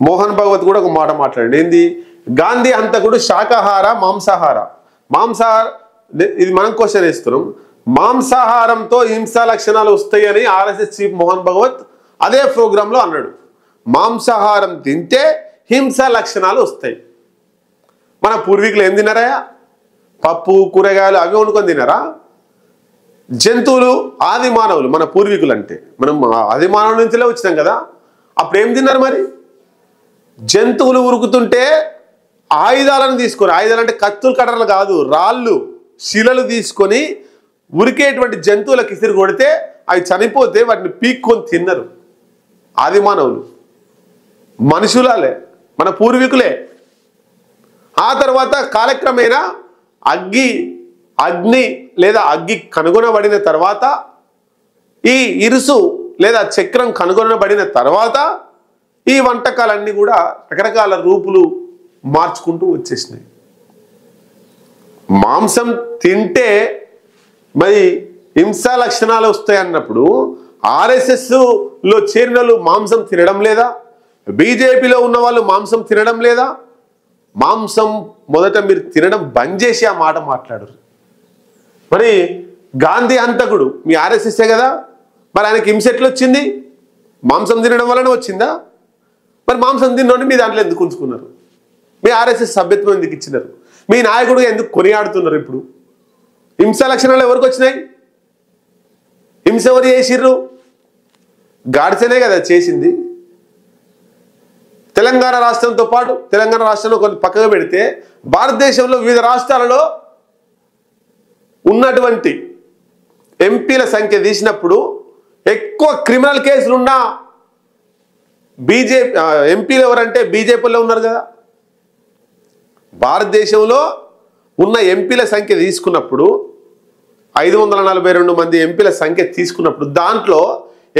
మోహన్ భగవత్ కూడా ఒక మాట మాట్లాడండి. ఏంది? గాంధీ హంతకుడు శాకాహార మాంసాహార. ఇది మనం క్వశ్చన్ వేస్తున్నాం. మాంసాహారంతో హింసా లక్షణాలు వస్తాయని ఆర్ఎస్ఎస్ చీఫ్ మోహన్ భగవత్ అదే ప్రోగ్రాంలో అన్నాడు. మాంసాహారం తింటే హింసా లక్షణాలు వస్తాయి. మన పూర్వీకులు ఏం తిన్నారా? పప్పు కూరగాయలు అవి వండుకొని తిన్నారా? జంతువులు ఆది మానవులు మన పూర్వీకులు అంటే మనం ఆది మానవుల నుంచిలే వచ్చినాం కదా. అప్పుడు ఏం తిన్నారు మరి? జంతువులు ఉరుకుతుంటే ఆయుధాలను తీసుకొని, ఆయుధాలు అంటే కత్తులు కట్టర్లు కాదు, రాళ్ళు శిలలు తీసుకొని ఉరికేటువంటి జంతువులకు ఇసిరి కొడితే అవి చనిపోతే వాటిని పీక్కొని తిన్నారు ఆది మానవులు. మనుషులాలే, మన పూర్వీకులే. ఆ తర్వాత కాలక్రమేణా అగ్ని లేదా అగ్గి కనుగొనబడిన తర్వాత, ఈ ఇరుసు లేదా చక్రం కనుగొనబడిన తర్వాత ఈ వంటకాలన్నీ కూడా రకరకాల రూపులు మార్చుకుంటూ వచ్చేసినాయి. మాంసం తింటే మరి హింసా లక్షణాలు వస్తాయి అన్నప్పుడు ఆర్ఎస్ఎస్లో చేరిన వాళ్ళు మాంసం తినడం లేదా? బీజేపీలో ఉన్న వాళ్ళు మాంసం తినడం లేదా? మాంసం మొదట మీరు తినడం బంద్ చేసి ఆ మాట మాట్లాడరు. మరి గాంధీ హంతకుడు మీ ఆర్ఎస్ఎస్ఏ కదా, మరి ఆయనకి హింస ఎట్లా వచ్చింది? మాంసం తినడం వలన వచ్చిందా? మరి మాంసం తిన్నోని మీ దాంట్లో ఎందుకు ఉంచుకున్నారు? మీ ఆర్ఎస్ఎస్ సభ్యత్వం ఎందుకు ఇచ్చినారు? మీ నాయకుడుగా ఎందుకు కొనియాడుతున్నారు? ఇప్పుడు హింసా లక్షణాలు ఎవరికి వచ్చినాయి? హింస ఎవరు చేసిర్రు? గాడ్సేనే కదా చేసింది. తెలంగాణ రాష్ట్రంతో పాటు, తెలంగాణ రాష్ట్రంలో కొన్ని పక్కగా పెడితే భారతదేశంలో వివిధ రాష్ట్రాలలో ఉన్నటువంటి ఎంపీల సంఖ్య తీసినప్పుడు ఎక్కువ క్రిమినల్ కేసులున్న ఎంపీలు ఎవరంటే బీజేపీలో ఉన్నారు కదా. భారతదేశంలో ఉన్న ఎంపీల సంఖ్య తీసుకున్నప్పుడు 542 మంది ఎంపీల సంఖ్య తీసుకున్నప్పుడు దాంట్లో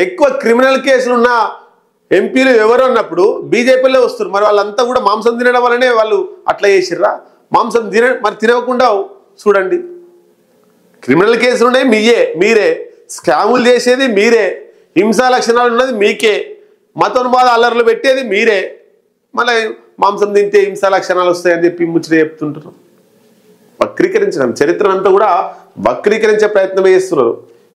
ఎక్కువ క్రిమినల్ కేసులున్న ఎంపీలు ఎవరు అన్నప్పుడు బీజేపీలో వస్తారు. మరి వాళ్ళంతా కూడా మాంసం తినడం వల్లనే వాళ్ళు అట్లా చేసిర్రా? మాంసం మరి తినకుండా చూడండి, క్రిమినల్ కేసులు ఉన్నాయి మీరే, స్కాములు చేసేది మీరే, హింసా లక్షణాలు ఉన్నది మీకే, మతోన్మాద అల్లర్లు పెట్టేది మీరే. మళ్ళీ మాంసం తింటే హింసా లక్షణాలు వస్తాయని చెప్పి ముచ్చట చెప్తుంటారు. వక్రీకరించడం, చరిత్ర అంతా కూడా వక్రీకరించే ప్రయత్నం చేస్తున్నారు.